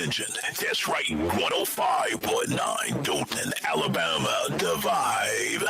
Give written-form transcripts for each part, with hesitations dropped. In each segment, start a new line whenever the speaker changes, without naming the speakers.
attention. That's right, 105.9 Dothan, Alabama, The Vibe.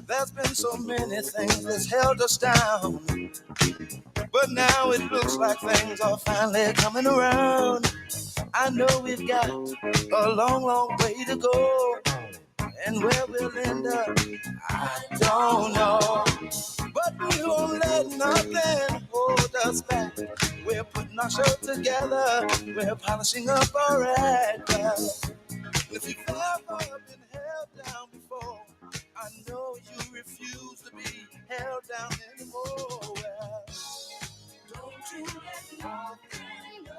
There's been so many things that's held us down, but now it looks like things are finally coming around. I know we've got a long, long way to go, and where we'll end up, I don't know. But we won't let nothing hold us back. We're putting our show together, we're polishing up our act. If you've ever been held down before, I know you refuse to be held down anymore. Don't you let nothing go.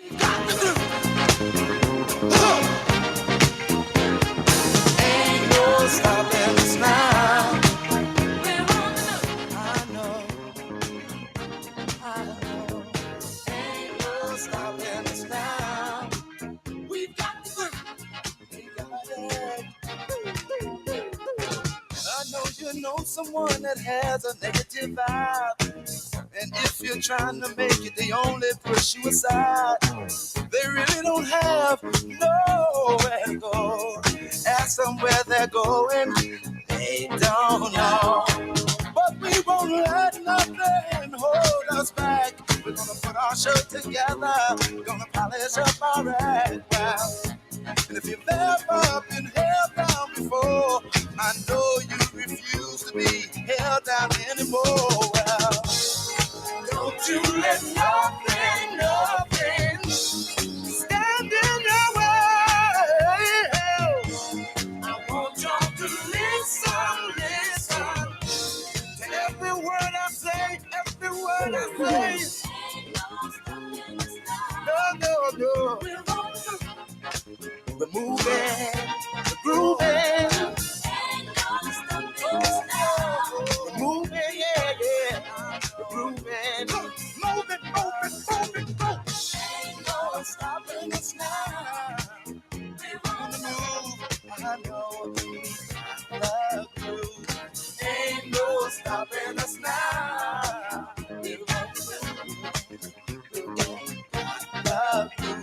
We've got to do. Ain't no stopping us now. I know. Ain't no stopping us now. We've got to do. We got it. I know you know someone that has a negative vibe. And if you're trying to make it, they only push you aside. They really don't have nowhere to go. Ask them where they're going, they don't know. But we won't let nothing hold us back. We're gonna put our show together. We're gonna polish up our act. And if you've ever been held down before, I know you refuse to be held down anymore. Don't you let nothing stand in your way. I want y'all to listen to every word I say, every word I say. No. We're moving, we're grooving. We're moving, yeah. We're grooving. Moving, go. Ain't no stopping us now. We're on the move. I know we love you. Ain't no stopping us now. We're on the move. Love you.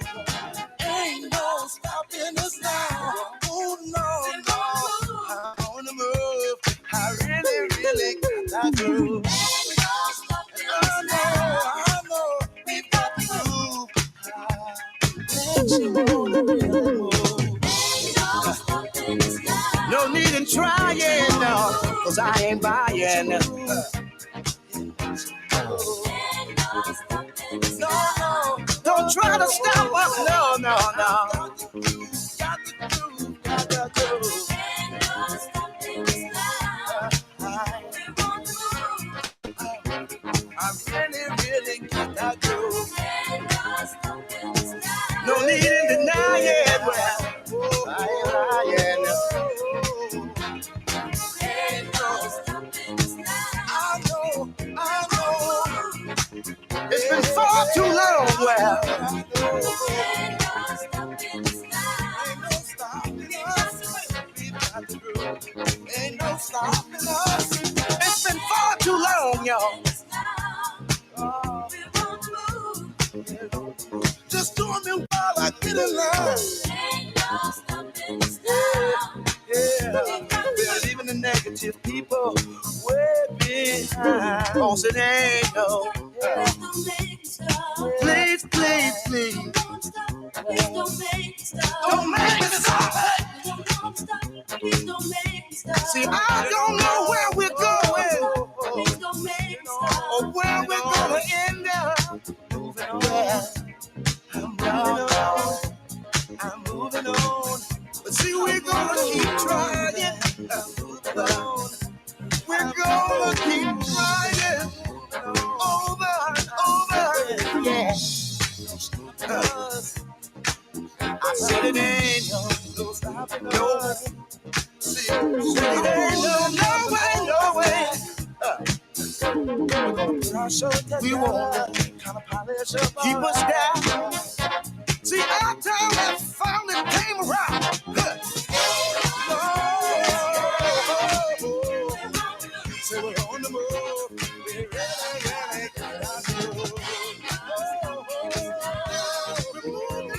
Ain't no stopping us now. Oh no. I'm on the move. I really got that groove. I know. We've got to move. Let you move. No need in trying, no, 'cause I ain't buying. No, don't try to stop us. No. Got to do. I really got that groove. No need in denying. Well, I ain't lying. get in line. Ain't no stopping us now. Yeah, we're leaving the negative people way behind. Oh, so there ain't no. Please, please, please. Please don't make me stop. Don't make me stop. Please don't make me stop. See, I don't know where we're going. Please don't make me stop. Or where we're gonna end up. Moving on. I'm moving on. But see, we're gonna keep trying. Moving on. We're gonna keep trying. Over and over. Yeah. I said it ain't no stopping. No. See, it ain't no way, no way. We won't kind of polish up, keep us down. See, our time has finally came around. So we're on the move. We're really got our move. We're moving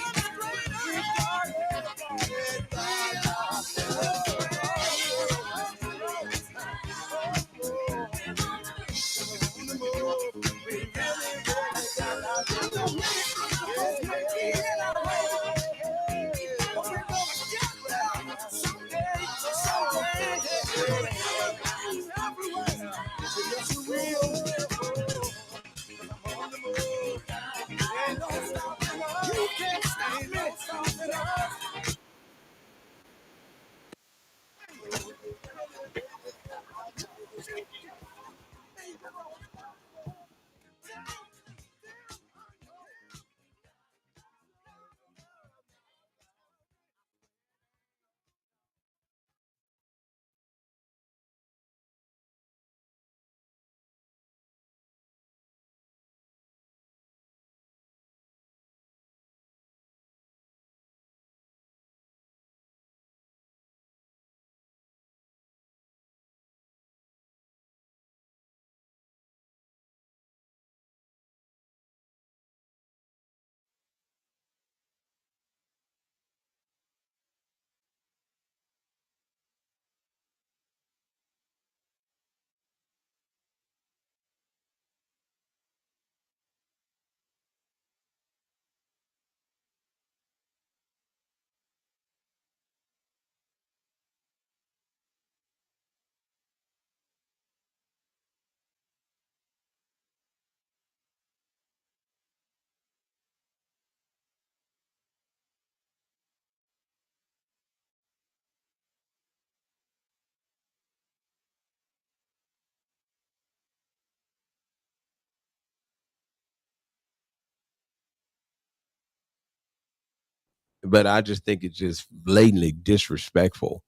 But I just think it's just blatantly disrespectful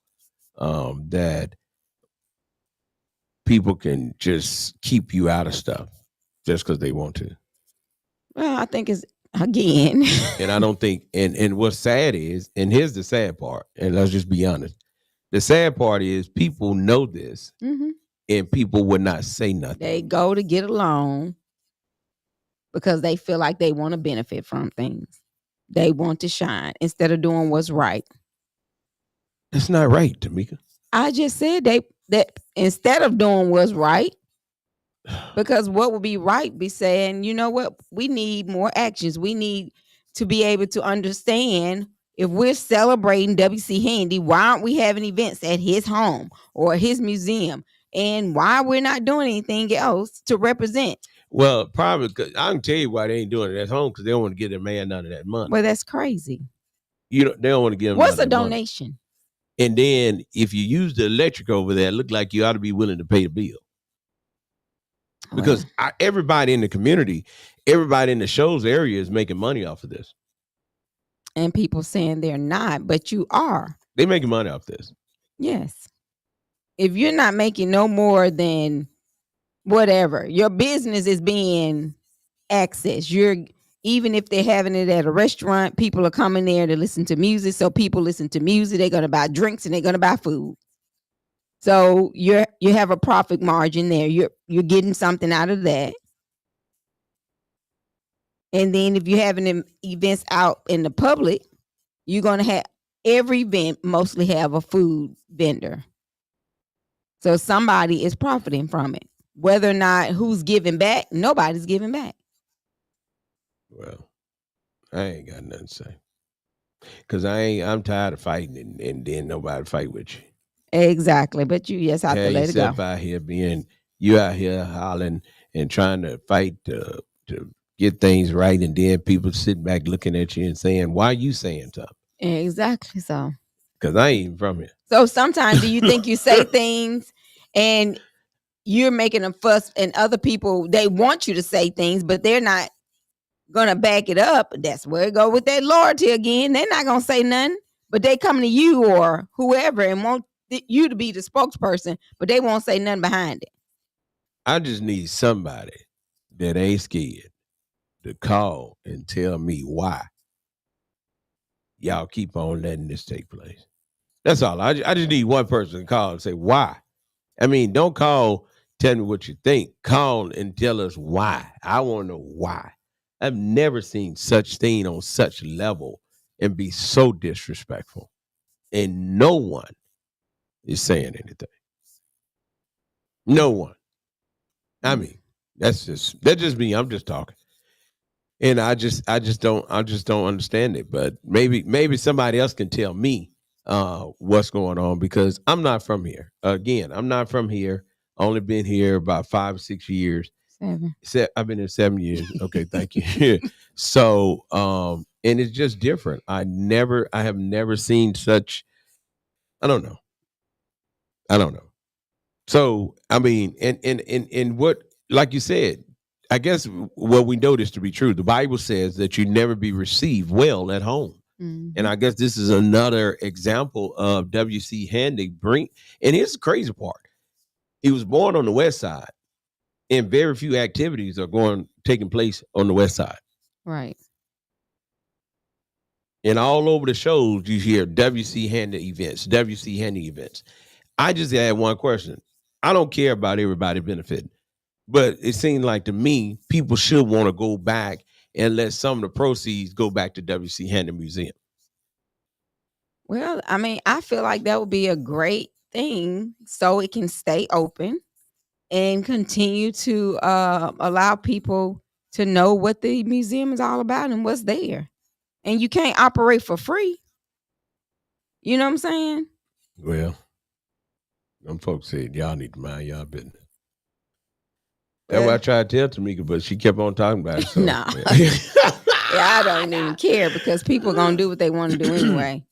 that people can just keep you out of stuff just because they want to.
Well, I think it's again.
And I don't think, and what's sad is, and here's the sad part, and let's just be honest. The sad part is people know this, and people would not say nothing.
They go to get along because they feel like they want to benefit from things. They want to shine instead of doing what's right.
That's not right, Tamika.
I just said that instead of doing what's right, because what would be right be saying, you know what, we need more actions. We need to be able to understand if we're celebrating W.C. Handy, why aren't we having events at his home or his museum? And why we're not doing anything else to represent?
Well, probably I can tell you why they ain't doing it at home, because they don't want to give their man none of that money.
Well, that's crazy.
They don't want to give them.
What's a donation?
Money. And then if you use the electric over there, it look like you ought to be willing to pay the bill. Because everybody in the community, everybody in the show's area is making money off of this.
And people saying they're not, but you are.
They're making money off this.
Yes. If you're not making no more than whatever, your business is being accessed. Even if they're having it at a restaurant, people are coming there to listen to music. So people listen to music, they're going to buy drinks and they're going to buy food. So you have a profit margin there. You're getting something out of that. And then if you're having events out in the public, you're gonna have every event mostly have a food vendor. So somebody is profiting from it. Whether or not who's giving back, nobody's giving back.
Well, I ain't got nothing to say. Cause I'm tired of fighting and then nobody fight with you.
Exactly. But you just have to let it go.
Yourself out here you out here hollering and trying to fight to get things right, and then people sitting back looking at you and saying, "Why are you saying something?"
Exactly. So
Because I ain't even from here.
So sometimes do you think you say things and you're making a fuss, and other people, they want you to say things, but they're not gonna back it up? That's where it go with that loyalty again. They're not gonna say nothing, but they come to you or whoever and want you to be the spokesperson, but they won't say nothing behind it.
I just need somebody that ain't scared to call and tell me why y'all keep on letting this take place. That's all. I just need one person to call and say why. I mean, don't call, tell me what you think. Call and tell us why. I want to know why. I've never seen such thing on such level and be so disrespectful. And no one is saying anything. No one. I mean, that's just me. I'm just talking. And I just don't understand it. But maybe somebody else can tell me what's going on, because I'm not from here. Again, I'm not from here. Only been here about 5 or 6 years.
7.
I've been here 7 years. Okay, thank you. So and it's just different. I have never seen such. I don't know. So I mean, and what, like you said, I guess what we know this to be true. The Bible says that you never be received well at home.
Mm-hmm.
And I guess this is another example of W.C. Handy and here's the crazy part. He was born on the West Side, and very few activities are taking place on the West Side.
Right.
And all over the shows, you hear W.C. Handy events, W.C. Handy events. I just had one question. I don't care about everybody benefiting, but it seemed like to me, people should want to go back and let some of the proceeds go back to W.C. Handy Museum.
Well, I mean, I feel like that would be a great thing so it can stay open and continue to allow people to know what the museum is all about and what's there. And you can't operate for free. You know what I'm saying?
Well, them folks said y'all need to mind y'all business. That's what I tried to tell Tamika, but she kept on talking about it. So,
nah. I don't even care, because people are going to do what they want to do anyway.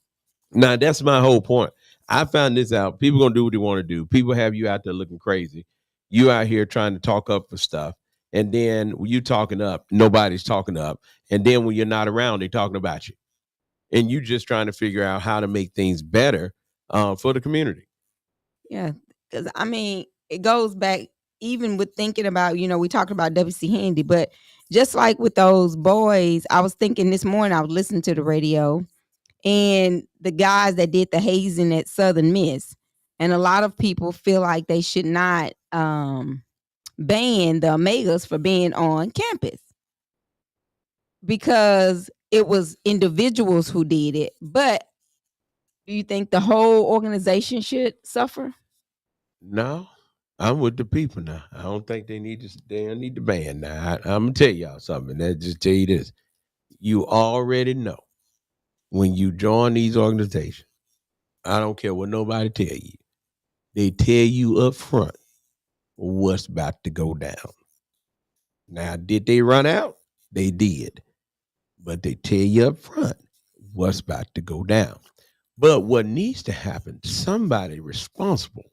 Now, that's my whole point. I found this out. People going to do what they want to do. People have you out there looking crazy. You out here trying to talk up for stuff. And then when you talking up, nobody's talking up. And then when you're not around, they're talking about you. And you just trying to figure out how to make things better for the community.
Yeah, because I mean, it goes back even with thinking about, we talked about W.C. Handy, but just like with those boys, I was thinking this morning, I was listening to the radio, and the guys that did the hazing at Southern Miss, and a lot of people feel like they should not ban the Omegas for being on campus because it was individuals who did it. But do you think the whole organization should suffer?
No, I'm with the people now. I don't think they don't need to ban now. I'm gonna tell y'all something. That just tell you this: you already know when you join these organizations. I don't care what nobody tell you. They tell you up front what's about to go down. Now, did they run out? They did, but they tell you up front what's about to go down. But what needs to happen? Somebody responsible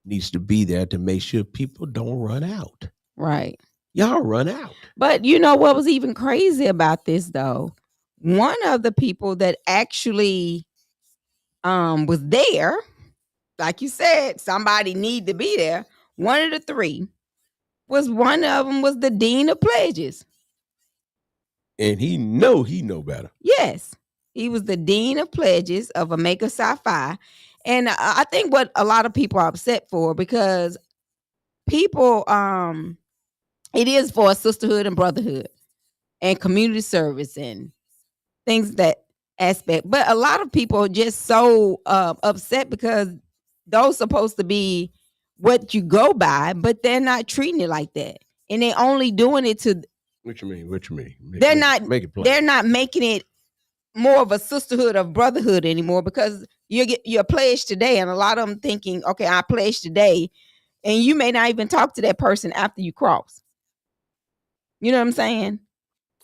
needs to be there to make sure people don't run out.
Right.
Y'all run out.
But you know what was even crazy about this though? One of the people that actually was there, like you said, somebody need to be there. One of the three one of them was the dean of pledges.
And he know better.
Yes. He was the dean of pledges of Omega Psi Phi. And I think what a lot of people are upset for, because people it is for sisterhood and brotherhood and community service and things that aspect. But a lot of people are just so upset because those supposed to be what you go by, but they're not treating it like that, and they're only doing it to.
What you mean? What you mean?
Make it plain. They're not making it more of a sisterhood of brotherhood anymore, because you're pledged today, and a lot of them thinking, okay, I pledged today, and you may not even talk to that person after you cross. You know what I'm saying?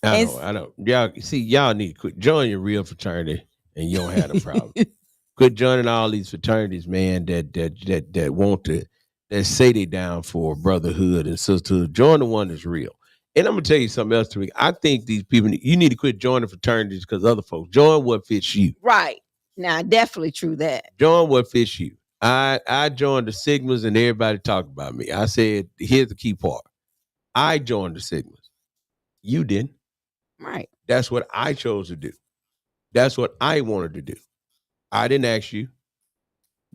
I know. Y'all see, y'all need to quit joining your real fraternity, and you don't have a problem. Quit joining all these fraternities, man. That want to, that say they down for brotherhood and sisterhood. Join the one that's real. And I'm gonna tell you something else to me. I think these people, you need to quit joining fraternities because other folks join what fits you.
Right. Now, definitely true that.
Join what fits you. I joined the Sigmas and everybody talked about me. I said, here's the key part. I joined the Sigmas. You didn't.
Right.
That's what I chose to do. That's what I wanted to do. I didn't ask you.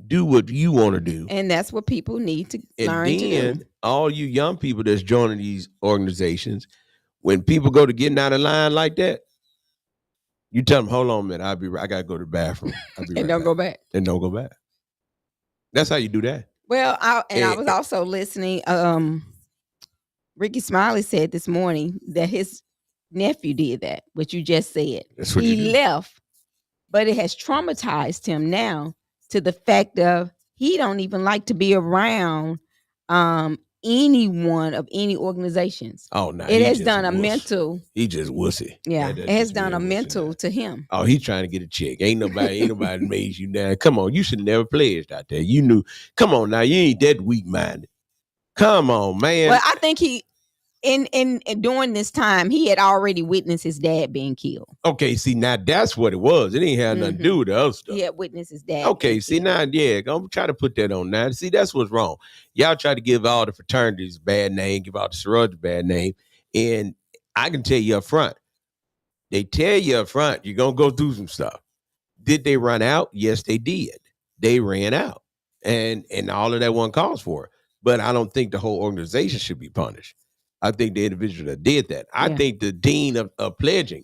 Do what you want to do.
And that's what people need to learn to do.
And then all you young people that's joining these organizations, when people go to getting out of line like that, you tell them, hold on a minute, I got to go to the bathroom.
And don't go back.
And don't go back. That's how you do that.
Well, I was also listening. Ricky Smiley said this morning that his nephew did that, what you just said.
That's what
he left, but it has traumatized him now to the fact of he don't even like to be around anyone of any organizations.
Oh, no.
It has done a mental.
He just wussy.
Yeah, it has done a mental to him.
Oh, he's trying to get a check. Ain't nobody made you down. Come on, you should have never pledged out there. You knew. Come on now, you ain't that weak-minded. Come on, man.
Well, I think he, in during this time, he had already witnessed his dad being killed.
Okay, see, now that's what it was. It ain't had nothing to do with the other stuff.
He had witnessed his dad.
Okay, see, now, yeah, I'm trying to put that on now. See, that's what's wrong. Y'all try to give all the fraternities a bad name, give all the sororities a bad name. And I can tell you up front, they tell you up front, you're going to go through some stuff. Did they run out? Yes, they did. They ran out. And all of that one calls for it. But I don't think the whole organization should be punished. I think the individual that did that. I think the dean of pledging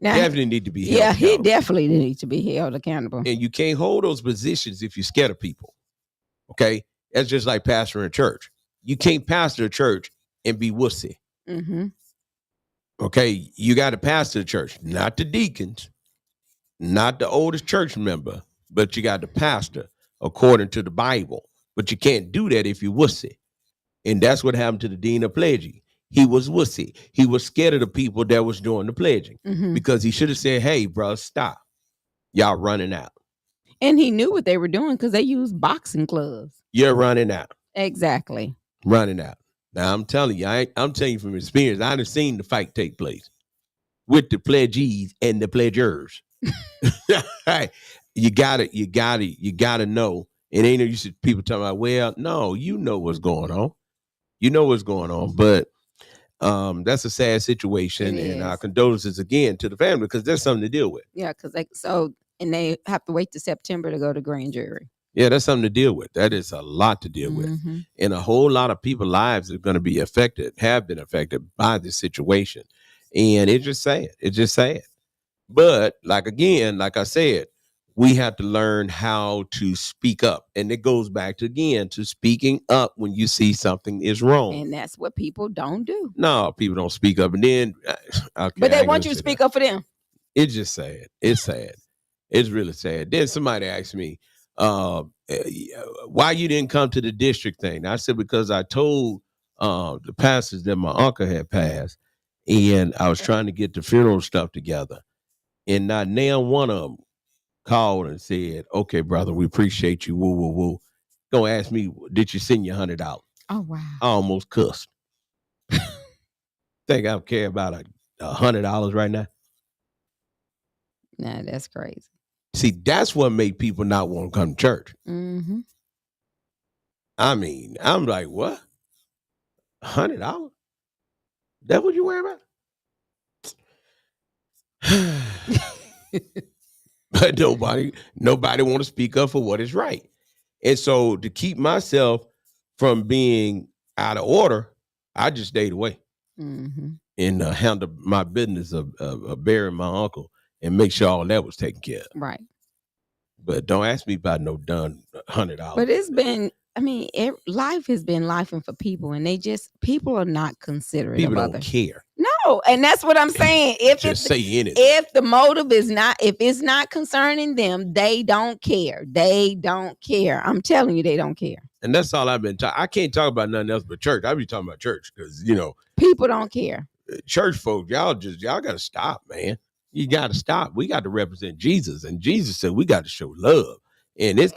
definitely need to be held accountable.
He definitely needs to be held accountable.
And you can't hold those positions if you're scared of people. Okay? That's just like pastoring a church. You can't pastor a church and be wussy.
Mm-hmm.
Okay? You got to pastor the church, not the deacons, not the oldest church member, but you got to pastor according to the Bible. But you can't do that if you're wussy. And that's what happened to the dean of pledging. He was wussy. He was scared of the people that was doing the pledging because he should have said, hey, bro, stop. Y'all running out.
And he knew what they were doing because they used boxing gloves.
You're running out.
Exactly.
Running out. Now, I'm telling you, I'm telling you from experience, I done seen the fight take place with the pledgees and the pledgers. You gotta know. It ain't no use of people talking about, well, no, you know what's going on. You know what's going on, but that's a sad situation, and our condolences again to the family because there's something to deal with.
Yeah, because and they have to wait to September to go to grand jury.
Yeah, that's something to deal with. That is a lot to deal with, and a whole lot of people's lives are going to be affected, have been affected by this situation, and it's just sad. It's just sad. But like I said, we have to learn how to speak up. And it goes back to speaking up when you see something is wrong.
And that's what people don't do.
No, people don't speak up. And then,
but they want you to speak up for them.
It's just sad. It's sad. It's really sad. Then somebody asked me, why you didn't come to the district thing? I said, because I told the pastors that my uncle had passed, and I was trying to get the funeral stuff together. And not now one of them called and said, okay, brother, we appreciate you. Woo, woo, woo. Gonna ask me, did you send your $100?
Oh, wow.
I almost cussed. Think I care about $100 right now?
Nah, that's crazy.
See, that's what made people not want to come to church.
Mm-hmm.
I mean, I'm like, what? $100? That's what you worry about? But nobody want to speak up for what is right. And so to keep myself from being out of order, I just stayed away and handled my business of burying my uncle and make sure all that was taken care of.
Right.
But don't ask me about no done $100.
But it's been, I mean, life has been lifing for people, and people are not considerate
People
of
don't
others.
care.
No, and that's what I'm saying.
Just say anything.
If the motive is not, if it's not concerning them, they don't care. They don't care. I'm telling you, they don't care.
And that's all I've been talking. I can't talk about nothing else but church. I be talking about church because,
people don't care.
Church folk, y'all got to stop, man. You got to stop. We got to represent Jesus. And Jesus said we got to show love. And you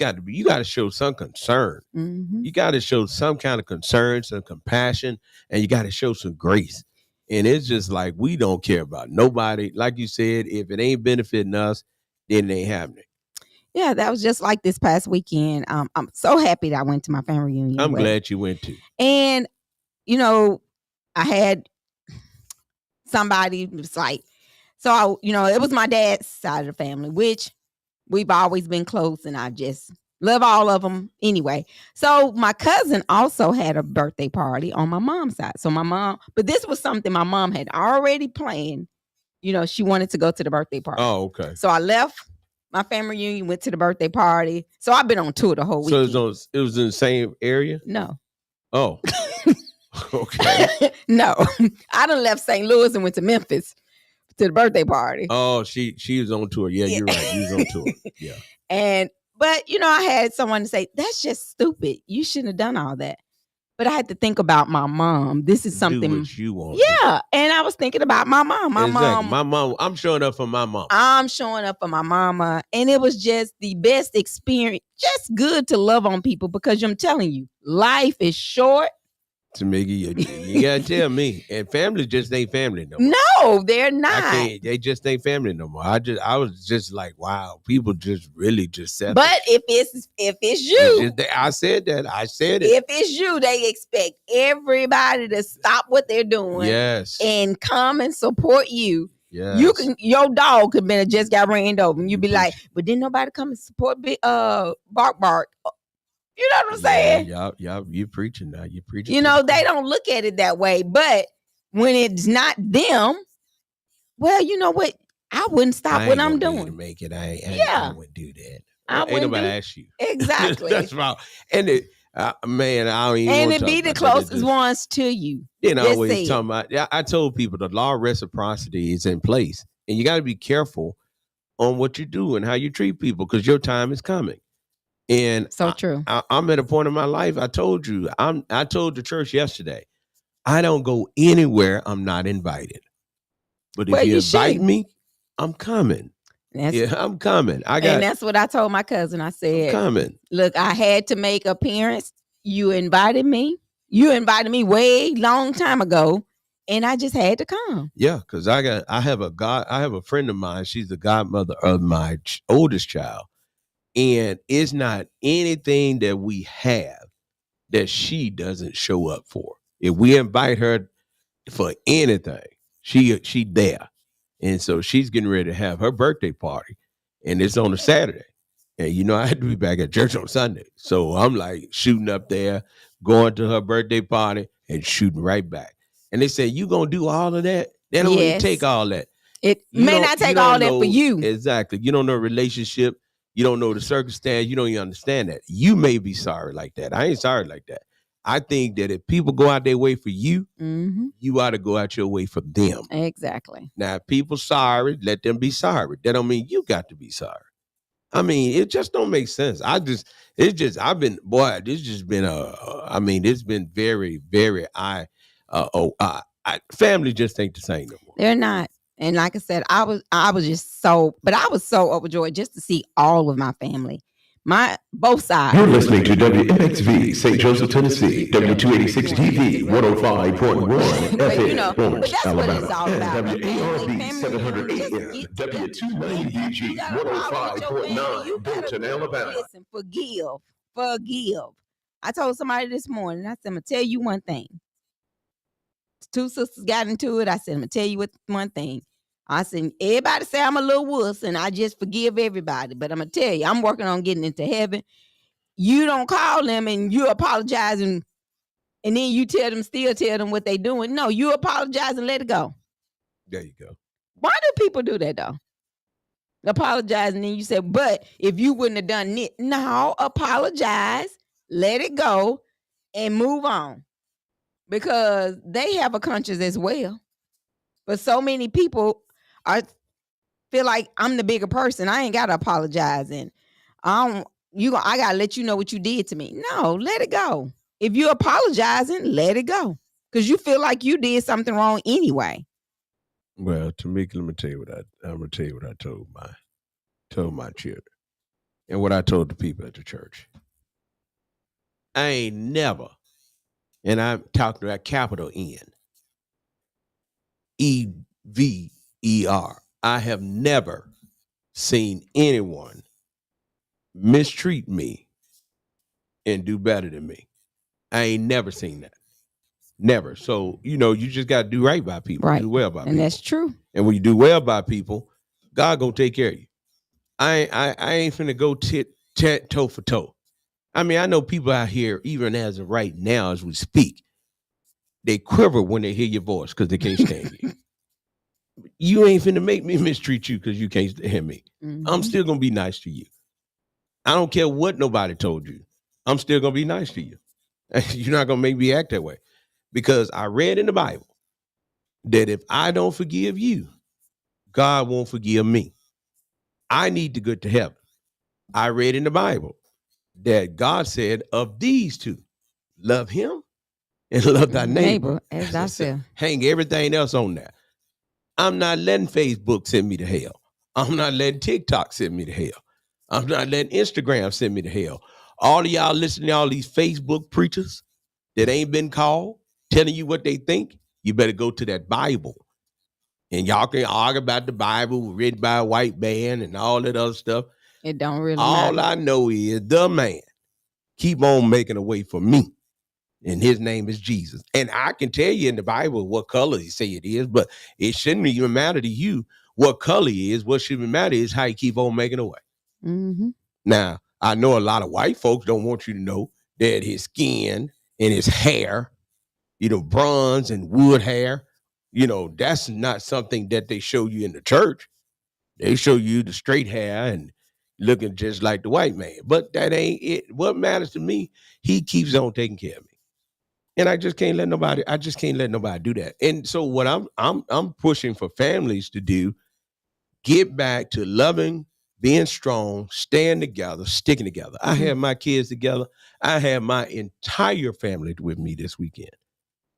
got to show some concern.
Mm-hmm.
You got to show some kind of concern, some compassion, and you got to show some grace. And it's just like, we don't care about nobody. Like you said, if it ain't benefiting us, then it ain't happening.
Yeah, that was just like this past weekend. I'm so happy that I went to my family reunion.
I'm glad you went to.
And, I had somebody was like, so, it was my dad's side of the family, which we've always been close, and I just love all of them anyway. So my cousin also had a birthday party on my mom's side. So but this was something my mom had already planned. She wanted to go to the birthday party.
Oh, okay.
So I left my family reunion, went to the birthday party. So I've been on tour the whole weekend.
So it was in the same area?
No.
Oh. Okay.
No. I done left St. Louis and went to Memphis to the birthday party.
Oh, she was on tour. Yeah, you're right. You was on tour. Yeah.
But I had someone say, that's just stupid. You shouldn't have done all that. But I had to think about my mom. This is something.
Do what you want.
Yeah. And I was thinking about my mom. My
mom. I'm showing up for my mom.
I'm showing up for my mama. And it was just the best experience. Just good to love on people, because I'm telling you, life is short.
Tamika, you gotta tell me. And family just ain't family no more.
No, they're not.
They just ain't family no more. I was just like, wow, people just really just said.
But if it's you,
I said that. I said it.
If it's you, they expect everybody to stop what they're doing.
Yes.
And come and support you.
Yes.
Your dog could have just got ran over, and you'd be like, but didn't nobody come and support Bark. You know what I'm saying?
Yeah, you preaching now. You preaching.
They don't look at it that way. But when it's not them, well, you know what? I wouldn't stop what I'm doing.
To make it, I wouldn't do that. Ain't nobody ask you.
Exactly.
That's wrong. And man, I don't even.
And it be the closest ones to you.
Always talking about. I told people the law of reciprocity is in place, and you got to be careful on what you do and how you treat people, because your time is coming. And
so true.
I'm at a point in my life. I told you. I told the church yesterday, I don't go anywhere I'm not invited. But if you invite me, I'm coming. I'm coming. And
that's what I told my cousin. I said,
I'm coming.
Look, I had to make an appearance. You invited me. You invited me way long time ago, and I just had to come.
Yeah, because I have a friend of mine. She's the godmother of my oldest child. And it's not anything that we have that she doesn't show up for. If we invite her for anything, she there. And so she's getting ready to have her birthday party, and it's on a Saturday. And I had to be back at church on Sunday. So I'm like shooting up there, going to her birthday party and shooting right back. And they said, you gonna do all of that? They don't even take all that.
It may not take all that for you.
Exactly. You don't know relationship. You don't know the circumstance. You don't even understand that. You may be sorry like that. I ain't sorry like that. I think that if people go out their way for you, you ought to go out your way for them.
Exactly.
Now, if people sorry, let them be sorry. That don't mean you got to be sorry. I mean, it just don't make sense. It's been very, very, family just ain't the same no more.
They're not. And like I said, I was so overjoyed just to see all of my family. Both sides.
You're listening to WMXV, St. Joseph, Tennessee, W286 TV, 105.1 FM,
but that's what it's all about.
WARB 700 AM, W290BG, 105.9, Bolton, Alabama.
Listen, forgive. I told somebody this morning, I said, I'm going to tell you one thing. Two sisters got into it. I said, I'm going to tell you one thing. I said, everybody say I'm a little wuss and I just forgive everybody. But I'm going to tell you, I'm working on getting into heaven. You don't call them and you apologizing and then you still tell them what they doing. No, you apologize and let it go.
There you go.
Why do people do that though? Apologize, and then you say, but if you wouldn't have done it, no, apologize, let it go, and move on. Because they have a conscience as well. But so many people feel like I'm the bigger person. I ain't gotta apologize, and I gotta let you know what you did to me. No, let it go. If you're apologizing, let it go. Because you feel like you did something wrong anyway.
Well, Tamika, I'm gonna tell you what I told my children, and what I told the people at the church. I ain't never, and I'm talking about capital N, EVER. I have never seen anyone mistreat me and do better than me. I ain't never seen that. Never. So, you just got to do right by people,
Right.
do well by people.
And that's true.
And when you do well by people, God gonna take care of you. I ain't finna go tit toe for toe. I mean, I know people out here, even as of right now, as we speak, they quiver when they hear your voice because they can't stand you. You ain't finna make me mistreat you because you can't hear me.
Mm-hmm.
I'm still gonna be nice to you. I don't care what nobody told you. I'm still gonna be nice to you. You're not gonna make me act that way. Because I read in the Bible that if I don't forgive you, God won't forgive me. I need to get to heaven. I read in the Bible that God said of these two, love him and love thy neighbor
as thyself.
Hang everything else on that. I'm not letting Facebook send me to hell. I'm not letting TikTok send me to hell. I'm not letting Instagram send me to hell. All of y'all listening to all these Facebook preachers that ain't been called, telling you what they think, you better go to that Bible. And y'all can argue about the Bible written by a white man and all that other stuff.
It don't really
all
matter.
I know is the man keep on making a way for me. And his name is Jesus. And I can tell you in the Bible what color he say it is, but it shouldn't even matter to you what color he is. What should matter is how you keep on making a way.
Mm-hmm.
Now, I know a lot of white folks don't want you to know that his skin and his hair, bronze and wood hair, that's not something that they show you in the church. They show you the straight hair and looking just like the white man. But that ain't it. What matters to me, he keeps on taking care of me. And I just can't let nobody do that. And so what I'm pushing for families to do, get back to loving, being strong, staying together, sticking together. I had my kids together. I had my entire family with me this weekend.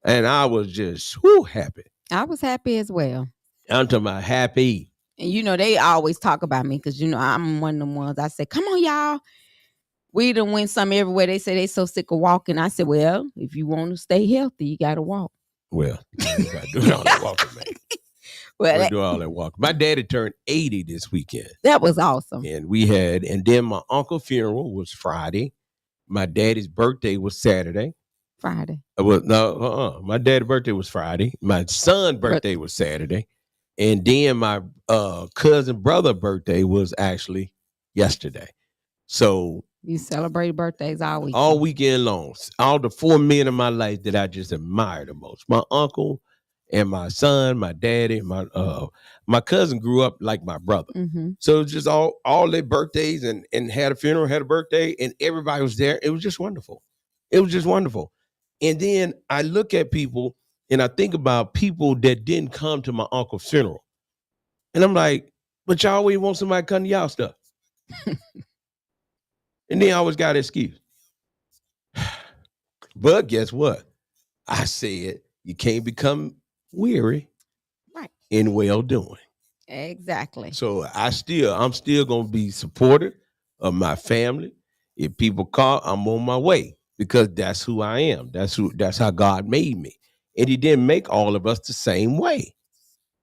And I was just happy.
I was happy as well.
I'm talking about happy.
And they always talk about me because I'm one of them ones. I said, come on, y'all. We done win some everywhere. They say they so sick of walking. I said, well, if you want to stay healthy, you got to walk.
Well, you got to do all that walking, man. Well, do all that walking. My daddy turned 80 this weekend.
That was awesome.
And then my uncle's funeral was Friday. My daddy's birthday was Saturday.
Friday.
My daddy's birthday was Friday. My son's birthday was Saturday. And then my cousin brother's birthday was actually yesterday. So
you celebrate birthdays all
weekend long. All the 4 men in my life that I just admire the most. My uncle and my son, my daddy, my cousin grew up like my brother.
Mm-hmm.
So it was just all their birthdays and had a funeral, had a birthday, and everybody was there. It was just wonderful. It was just wonderful. And then I look at people and I think about people that didn't come to my uncle's funeral. And I'm like, but y'all always want somebody to come to y'all stuff. And then I always got an excuse. But guess what? I said you can't become weary in well-doing.
Exactly.
So I'm still gonna be supportive of my family. If people call, I'm on my way because that's who I am. That's how God made me. And he didn't make all of us the same way.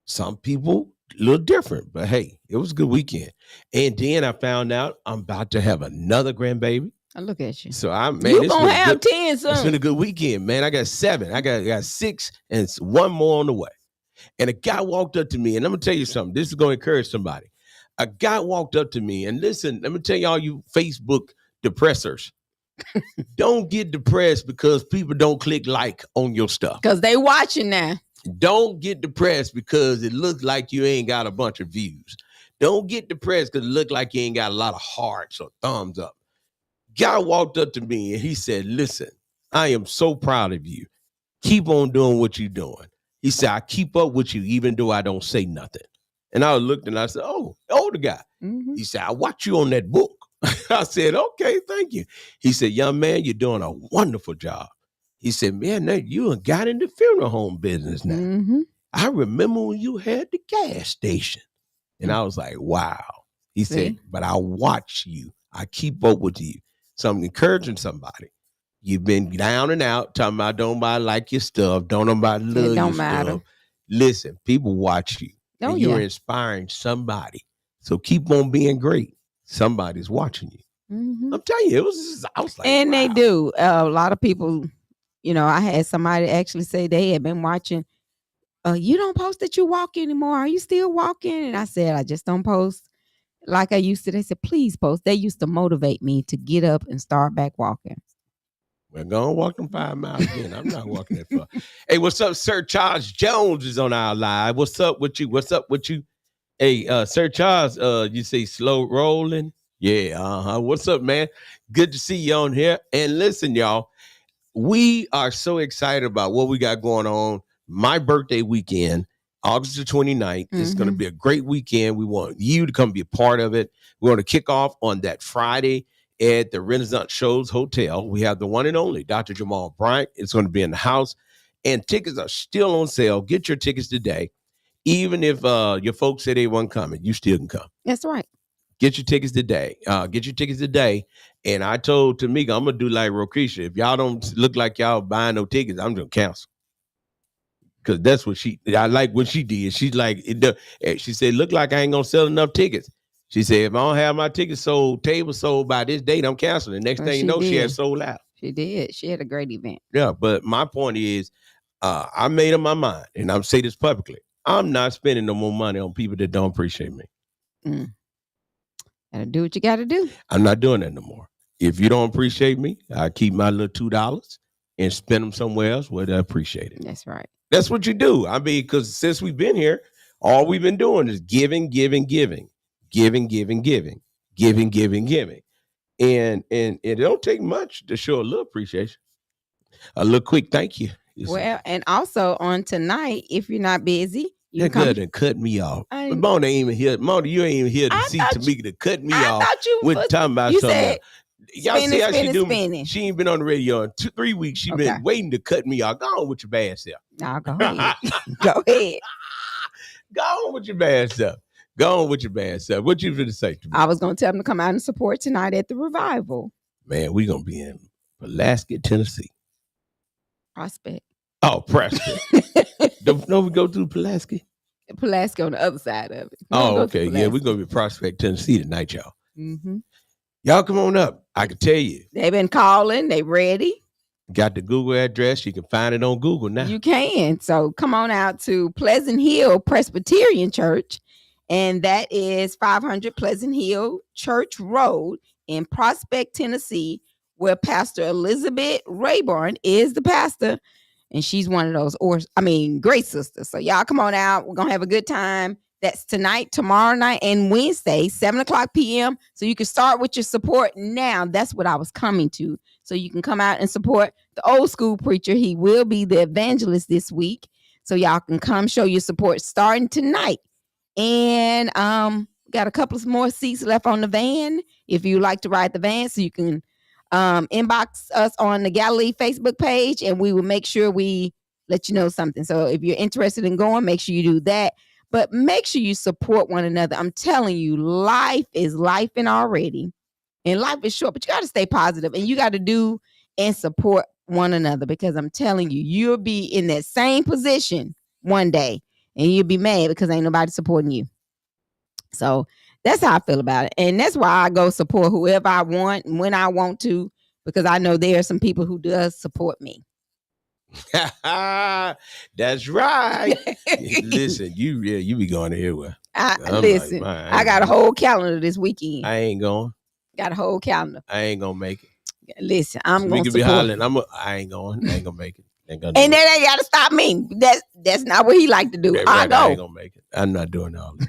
Some people a little different, but hey, it was a good weekend. And then I found out I'm about to have another grandbaby.
I look at you.
So
you're gonna have 10 soon.
It's been a good weekend, man. I got 7. I got 6 and it's 1 more on the way. And a guy walked up to me, and I'm gonna tell you something. This is gonna encourage somebody. A guy walked up to me, and listen, let me tell you all you Facebook depressors. Don't get depressed because people don't click like on your stuff.
Because they watching now.
Don't get depressed because it looks like you ain't got a bunch of views. Don't get depressed because it look like you ain't got a lot of hearts or thumbs up. Guy walked up to me and he said, listen, I am so proud of you. Keep on doing what you're doing. He said, I keep up with you even though I don't say nothing. And I looked and I said, oh, the older guy. He said, I watch you on that book. I said, okay, thank you. He said, young man, you're doing a wonderful job. He said, man, you got in the funeral home business now. I remember when you had the gas station. And I was like, wow. He said, but I watch you. I keep up with you. So I'm encouraging somebody. You've been down and out, talking about don't nobody like your stuff, don't nobody love your stuff. Listen, people watch you. And you're inspiring somebody. So keep on being great. Somebody's watching you. I'm telling you, I was like,
and
wow.
they do. A lot of people, I had somebody actually say they had been watching. You don't post that you walk anymore. Are you still walking? And I said, I just don't post like I used to. They said, please post. They used to motivate me to get up and start back walking.
Well, go and walk them 5 miles again. I'm not walking that far. Hey, what's up? Sir Charles Jones is on our live. What's up with you? Hey, Sir Charles, you say slow rolling? Yeah, What's up, man? Good to see you on here. And listen, y'all, we are so excited about what we got going on. My birthday weekend, August the 29th. It's going to be a great weekend. We want you to come be a part of it. We're going to kick off on that Friday at the Renaissance Shows Hotel. We have the one and only Dr. Jamal Bryant. It's going to be in the house. And tickets are still on sale. Get your tickets today. Even if your folks say they weren't coming, you still can come.
That's right.
Get your tickets today. And I told Tamika, I'm going to do like Rokisha. If y'all don't look like y'all buying no tickets, I'm going to cancel. Because that's what I like what she did. She's like, she said, look like I ain't going to sell enough tickets. She said, if I don't have my tickets sold, tables sold by this date, I'm canceling. Next thing you know, she had sold out.
She did. She had a great event.
Yeah, but my point is, I made up my mind, and I'm say this publicly. I'm not spending no more money on people that don't appreciate me.
Gotta do what you gotta do.
I'm not doing that no more. If you don't appreciate me, I keep my little $2 and spend them somewhere else where they appreciate it.
That's right.
That's what you do. I mean, because since we've been here, all we've been doing is giving. And it don't take much to show a little appreciation. A little quick thank you.
Well, and also on tonight, if you're not busy,
you come and cut me off. Mona ain't even here. Mona, you ain't even here to see Tamika to cut me off.
I thought you
were talking about something. Y'all see how she do?
Spinning.
She ain't been on the radio in 3 weeks. She been waiting to cut me off. Go on with your bad self.
No, go ahead. Go ahead.
Go on with your bad stuff. What you gonna say to me?
I was gonna tell them to come out and support tonight at the revival.
Man, we gonna be in Pulaski, Tennessee.
Prospect.
Oh, Prospect. Don't we go through Pulaski?
Pulaski on the other side of it.
Oh, okay. Yeah, we're gonna be Prospect, Tennessee tonight, y'all. Y'all come on up. I can tell you.
They've been calling. They ready.
Got the Google address. You can find it on Google now.
You can. So come on out to Pleasant Hill Presbyterian Church. And that is 500 Pleasant Hill Church Road in Prospect, Tennessee, where Pastor Elizabeth Rayburn is the pastor. And she's one of those, great sisters. So y'all come on out. We're going to have a good time. That's tonight, tomorrow night, and Wednesday, 7:00 p.m. So you can start with your support now. That's what I was coming to. So you can come out and support the old school preacher. He will be the evangelist this week. So y'all can come show your support starting tonight. And got a couple of more seats left on the van. If you like to ride the van, so you can inbox us on the Galilee Facebook page, and we will make sure we let you know something. So if you're interested in going, make sure you do that. But make sure you support one another. I'm telling you, life is lifing already. And life is short, but you got to stay positive, and you got to do and support one another, because I'm telling you, you'll be in that same position one day, and you'll be mad because ain't nobody supporting you. So that's how I feel about it. And that's why I go support whoever I want and when I want to, because I know there are some people who does support me.
That's right. Listen, you be going to here with.
Listen, I got a whole calendar this weekend.
I ain't going.
Got a whole calendar.
I ain't gonna make it.
Listen, I'm going to
be hollering. I ain't going. I ain't gonna make it.
And that ain't got to stop me. That's not what he like to do.
Right,
I go.
I ain't gonna make it. I'm not doing all that.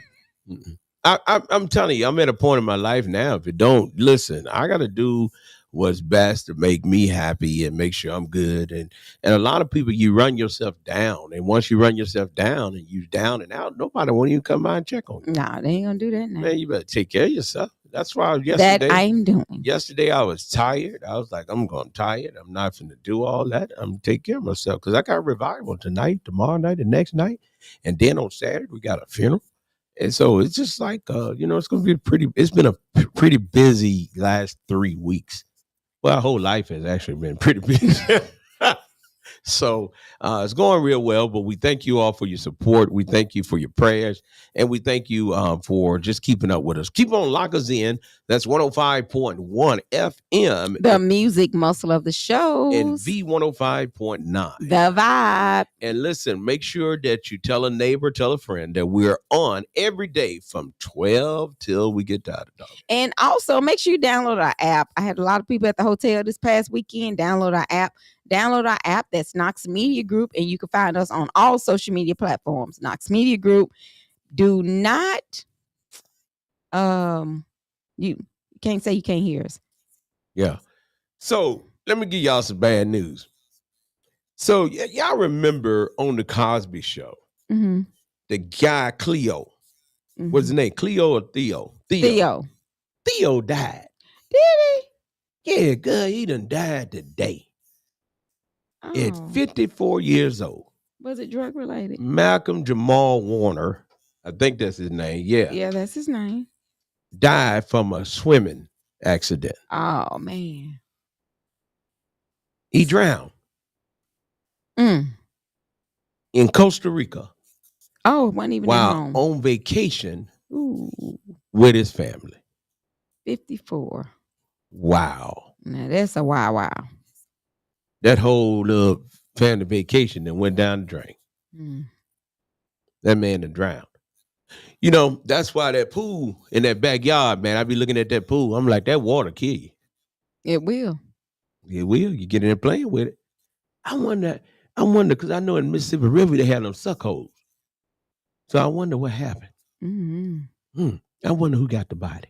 I'm telling you, I'm at a point in my life now. If it don't listen, I got to do what's best to make me happy and make sure I'm good. And a lot of people, you run yourself down, and once you run yourself down and you down and out, nobody won't even come by and check on you.
Nah, they ain't gonna do that now.
Man, you better take care of yourself. That's why
That I'm doing.
yesterday I was tired. I was like, I'm going tired. I'm not going to do all that. I'm gonna take care of myself because I got revival tonight, tomorrow night, the next night, and then on Saturday we got a funeral. And so it's just like, it's going to be it's been a pretty busy last 3 weeks. Well, our whole life has actually been pretty busy. So it's going real well, but we thank you all for your support. We thank you for your prayers, and we thank you for just keeping up with us. Keep on lock us in. That's 105.1 FM.
The music muscle of the show.
And V105.9.
The vibe.
And listen, make sure that you tell a neighbor, tell a friend that we're on every day from 12 till we get tired of talking.
And also make sure you download our app. I had a lot of people at the hotel this past weekend. Download our app. That's Knox Media Group, and you can find us on all social media platforms. Knox Media Group. Do not you can't say you can't hear us.
Yeah. So let me give y'all some bad news. So y'all remember on the Cosby Show, the guy Cleo. What's his name? Cleo or Theo? Theo died.
Did
he? Yeah, good. He done died today. At 54 years old.
Was it drug related?
Malcolm Jamal Warner, I think that's his name.
Yeah, that's his name.
Died from a swimming accident.
Oh man.
He drowned. In Costa Rica.
Oh, wasn't even
while
at home.
On vacation with his family.
54.
Wow.
Now that's a wow.
That whole little family vacation that went down the drain. That man done drowned. You know, that's why that pool in that backyard, man, I be looking at that pool. I'm like, that water kill you.
It will.
It will. You get in there playing with it. I wonder, because I know in Mississippi River they had them suck holes. So I wonder what happened. I wonder who got the body.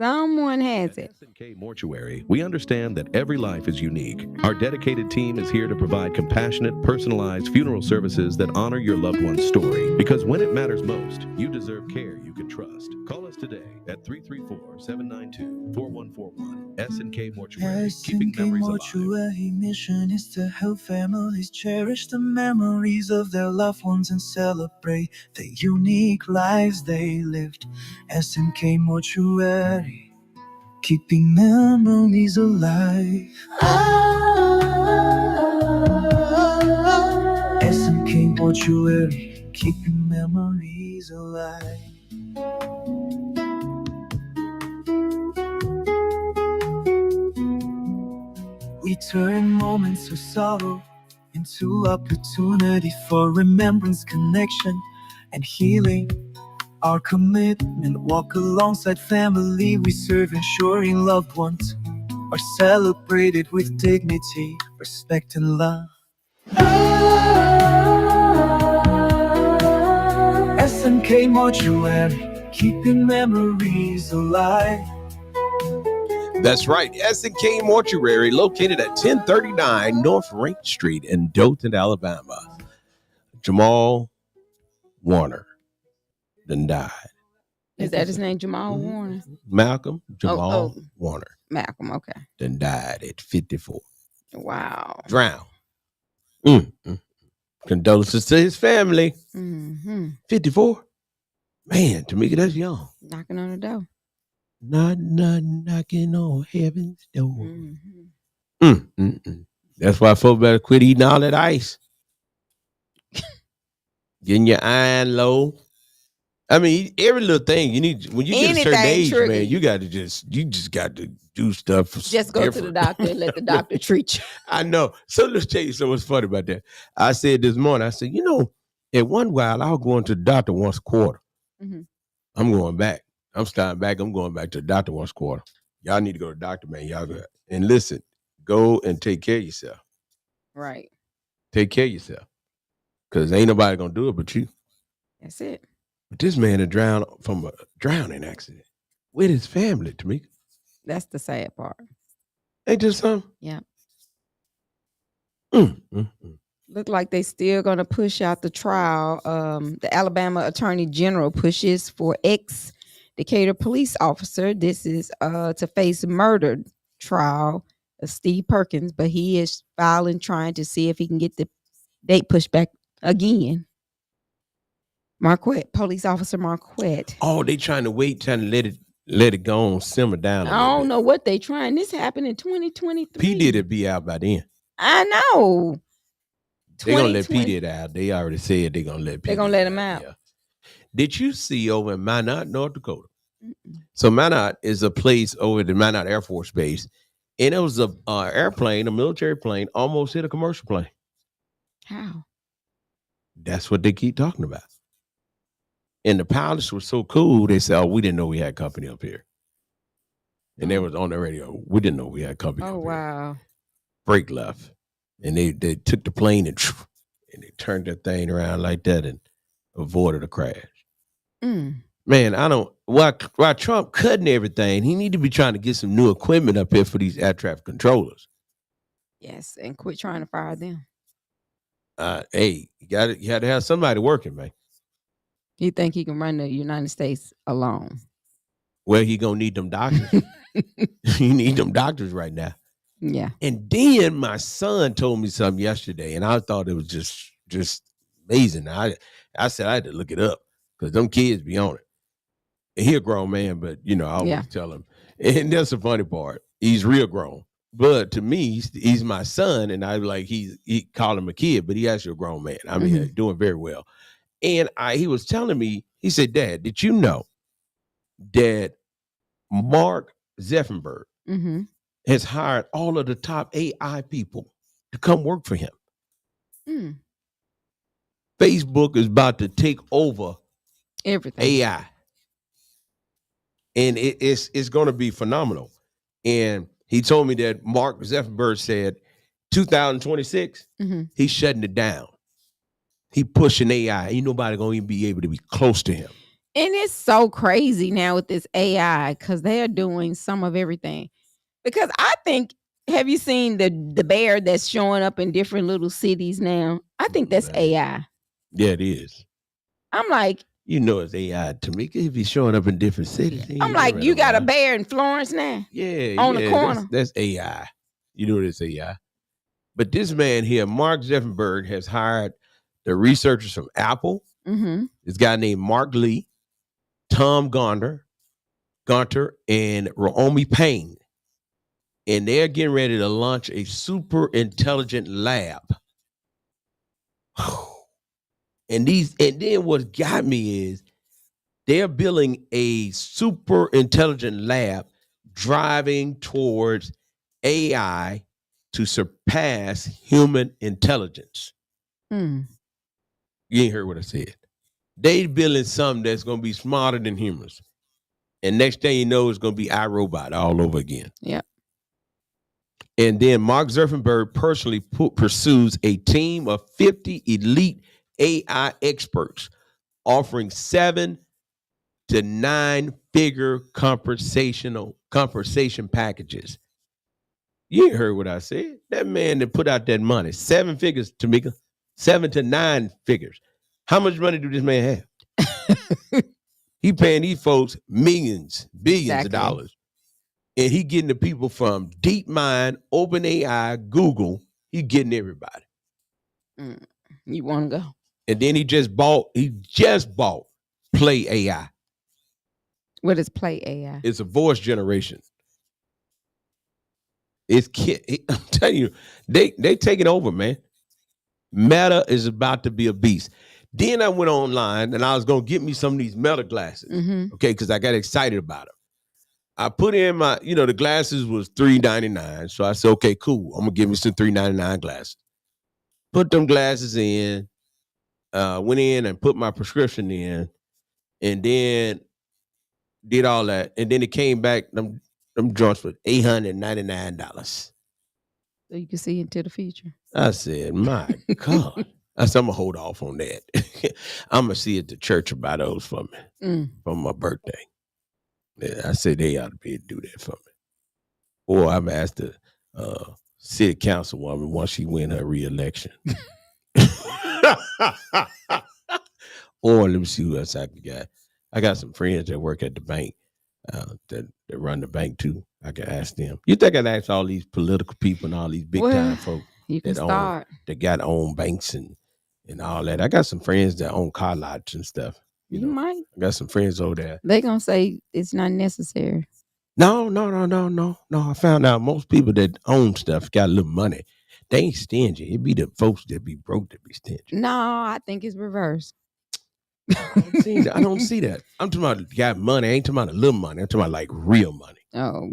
Someone has it.
S&K Mortuary, we understand that every life is unique. Our dedicated team is here to provide compassionate, personalized funeral services that honor your loved one's story. Because when it matters most, you deserve care you can trust. Call us today at 334-792-4141. S&K Mortuary, keeping memories alive.
Mission is to help families cherish the memories of their loved ones and celebrate the unique lives they lived. S&K Mortuary, keeping memories alive. S&K Mortuary, keeping memories alive. We turn moments of sorrow into opportunity for remembrance, connection, and healing. Our commitment, walk alongside family we serve, ensuring loved ones are celebrated with dignity, respect, and love. S&K Mortuary, keeping memories alive.
That's right. S&K Mortuary, located at 1039 North Rank Street in Dothan, Alabama. Jamal Warner then died.
Is that his name, Jamal Warner?
Malcolm Jamal Warner.
Malcolm, okay.
Then died at 54.
Wow.
Drowned. Condolences to his family. 54? Man, Tamika, that's young.
Knocking on the door.
Not knocking on heaven's door. That's why folks better quit eating all that ice. Getting your iron low. I mean, every little thing you need when you get a certain age, man, you just got to do stuff.
Just go to the doctor and let the doctor treat you.
I know. So let's tell you something funny about that. I said this morning, I said, at one while I was going to the doctor once a quarter. I'm going back. I'm starting back. I'm going back to the doctor once a quarter. Y'all need to go to the doctor, man. Y'all go and listen. Go and take care of yourself.
Right.
Take care of yourself. Because ain't nobody going to do it but you.
That's it.
But this man had drowned from a drowning accident with his family, Tamika.
That's the sad part.
Ain't this something?
Yeah.
Mm.
Look like they still gonna push out the trial. The Alabama Attorney General pushes for ex-Decatur police officer. This is to face murder trial of Steve Perkins, but he is filing trying to see if he can get the date pushed back again. Marquette, police officer Marquette.
Oh, they trying to let it go on, simmer down.
I don't know what they trying. This happened in 2023.
P Diddy be out by then.
I know.
They're gonna let P Diddy out. They already said they're gonna let P.
They're gonna let him out.
Yeah. Did you see over in Minot, North Dakota? So Minot is a place over the Minot Air Force Base, and it was a airplane, a military plane, almost hit a commercial plane.
How?
That's what they keep talking about. And the pilots were so cool, they said, "Oh, we didn't know we had company up here." And they was on the radio. We didn't know we had company.
Oh,
up
wow.
Here. Brake left, and they took the plane and they turned that thing around like that and avoided a crash. Man, I don't. Why Trump cutting everything? He need to be trying to get some new equipment up here for these air traffic controllers.
Yes, and quit trying to fire them.
Hey, you got to have somebody working, man.
You think he can run the United States alone?
Well, he gonna need them doctors. You need them doctors right now.
Yeah.
And then my son told me something yesterday, and I thought it was just amazing. I said I had to look it up because them kids be on it. And he a grown man, but I always tell him. And that's the funny part. He's real grown. But to me, he's my son, and I like he called him a kid, but he actually a grown man. I mean, doing very well. And he was telling me, he said, "Dad, did you know that Mark Zuckerberg has hired all of the top AI people to come work for him? Facebook is about to take over
everything
AI, and it's going to be phenomenal." And he told me that Mark Zuckerberg said 2026, he's shutting it down. He pushing AI. Ain't nobody going to even be able to be close to him.
And it's so crazy now with this AI because they're doing some of everything. Because I think, have you seen the bear that's showing up in different little cities now? I think that's AI.
Yeah, it is.
I'm like,
it's AI, Tamika. If he's showing up in different cities.
I'm like, you got a bear in Florence now?
Yeah.
On the corner.
That's AI. You know it's AI. But this man here, Mark Zuckerberg, has hired the researchers from Apple. This guy named Mark Lee, Tom Gunter, and Raomi Payne. And they're getting ready to launch a super intelligent lab. And then what got me is they're building a super intelligent lab driving towards AI to surpass human intelligence. You ain't heard what I said. They building something that's going to be smarter than humans. And next thing you know, it's going to be iRobot all over again.
Yeah.
And then Mark Zuckerberg personally pursues a team of 50 elite AI experts offering 7 to 9 figure compensation packages. You ain't heard what I said. That man that put out that money, 7 figures, Tamika, 7 to 9 figures. How much money do this man have? He paying these folks millions, billions of dollars. And he getting the people from DeepMind, OpenAI, Google. He getting everybody.
You want to go?
And then he just bought Play AI.
What is Play AI?
It's a voice generation. I'm telling you, they taking over, man. Meta is about to be a beast. Then I went online and I was going to get me some of these Meta glasses. Okay, because I got excited about them. I put in my, the glasses was $3.99. So I said, okay, cool. I'm going to give me some $3.99 glasses. Put them glasses in, went in and put my prescription in, and then did all that. And then it came back, them joints was $899.
So you can see into the future.
I said, my God. I said, I'm going to hold off on that. I'm going to see at the church about those for me for my birthday. Yeah, I said they ought to be able to do that for me. Or I've asked the city councilwoman once she win her reelection. Or let me see who else I can get. I got some friends that work at the bank that run the bank too. I can ask them. You think I'd ask all these political people and all these big time folk
You can
that got own banks and all that. I got some friends that own car lots and stuff.
You
know.
might.
I got some friends over there.
They gonna say it's not necessary.
No. I found out most people that own stuff got a little money. They ain't stingy. It be the folks that be broke that be stingy.
No, I think it's reverse.
I don't see that. I'm talking about got money. I ain't talking about a little money. I'm talking about like real money.
Oh.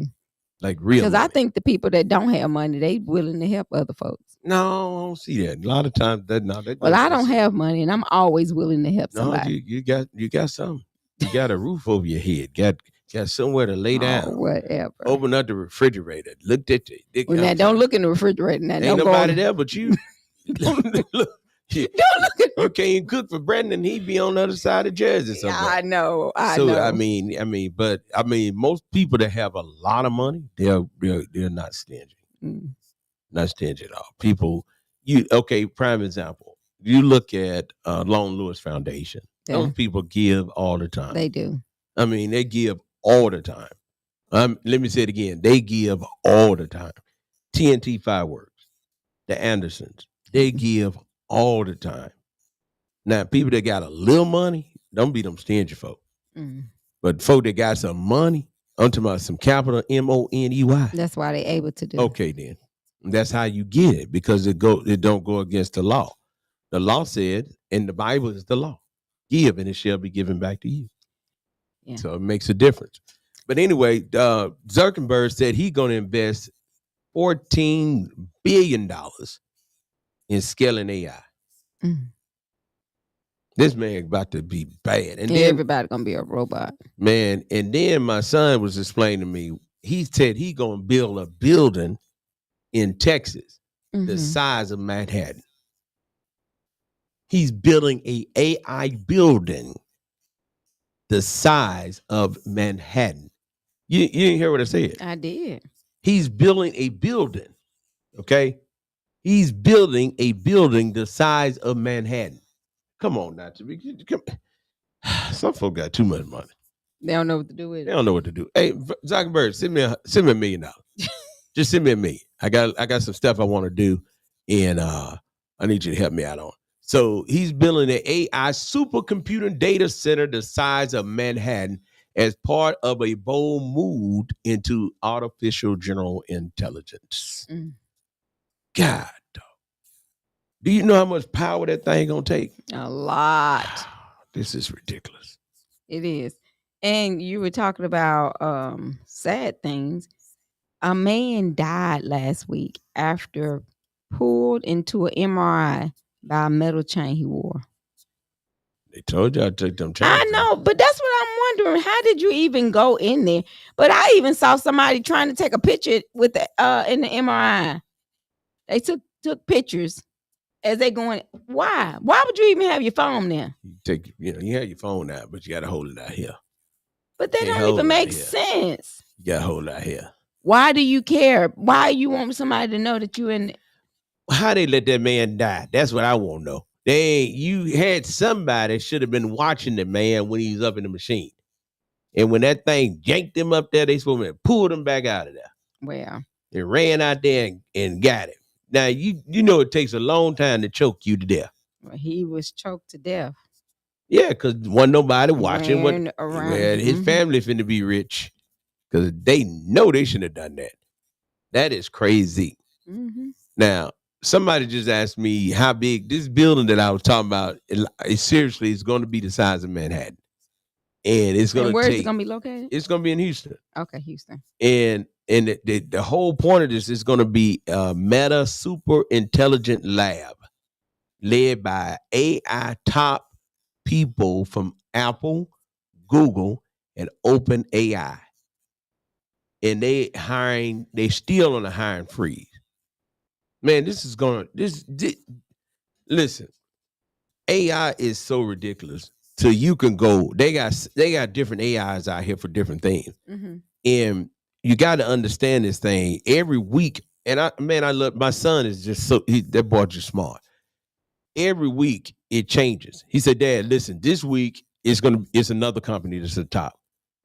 Like real money.
Because I think the people that don't have money, they willing to help other folks.
No, I don't see that. A lot of times
well, I don't have money and I'm always willing to help somebody.
You got something. You got a roof over your head. Got somewhere to lay down.
Whatever.
Open up the refrigerator. Looked at you.
Now don't look in the refrigerator. Now,
ain't nobody there but you. Look,
don't look at
you can't cook for Brandon. He be on the other side of Jersey somewhere.
I know.
So I mean, most people that have a lot of money, they're not stingy. Not stingy at all. People, prime example. You look at Lone Lewis Foundation. Yeah. Those people give all the time.
They do.
I mean, they give all the time. Let me say it again. They give all the time. TNT Fireworks, the Andersons, they give all the time. Now, people that got a little money, don't be them stingy folk. But folk that got some money, I'm talking about some capital MONEY.
That's why they able to do.
Okay, then. That's how you get it, because it don't go against the law. The law said, and the Bible is the law. Give, and it shall be given back to you. Yeah. So it makes a difference. But anyway, Zuckerberg said he's going to invest $14 billion in scaling AI. This man about to be bad. And
everybody going to be a robot.
Man, and then my son was explaining to me, he said he's going to build a building in Texas the size of Manhattan. He's building a AI building the size of Manhattan. You didn't hear what I said?
I did.
He's building a building, okay? He's building a building the size of Manhattan. Come on now. Some folk got too much money.
They don't know what to do with it.
They don't know what to do. Hey, Zuckerberg, send me $1 million. Just send me $1 million. I got some stuff I want to do, and I need you to help me out on. So he's building an AI supercomputing data center the size of Manhattan as part of a bold move into artificial general intelligence. God, dog. Do you know how much power that thing gonna take?
A lot.
This is ridiculous.
It is. And you were talking about sad things. A man died last week after pulled into an MRI by a metal chain he wore.
They told you I took them chains.
I know, but that's what I'm wondering. How did you even go in there? But I even saw somebody trying to take a picture with the in the MRI. They took pictures as they going. Why? Why would you even have your phone there?
You have your phone out, but you got to hold it out here.
But that don't even make sense.
You got to hold it out here.
Why do you care? Why you want somebody to know that you in?
How they let that man die? That's what I want to know. You had somebody should have been watching the man when he was up in the machine. And when that thing yanked him up there, they supposed to pull him back out of there.
Well,
they ran out there and got him. Now, you know it takes a long time to choke you to death.
Well, he was choked to death.
Yeah, because wasn't nobody watching
around.
His family finna be rich. Because they know they shouldn't have done that. That is crazy. Now, somebody just asked me how big this building that I was talking about, seriously, is going to be the size of Manhattan. And it's going to
where is it going to be located?
It's going to be in Houston.
Okay, Houston.
And the whole point of this is going to be a meta super intelligent lab led by AI top people from Apple, Google, and OpenAI. And they still on a hiring freeze. Man, listen, AI is so ridiculous. So you can go, they got different AIs out here for different things.
Mm-hmm.
And you got to understand this thing every week. And I love my son is just that boy just smart. Every week it changes. He said, Dad, listen, this week it's another company that's at the top.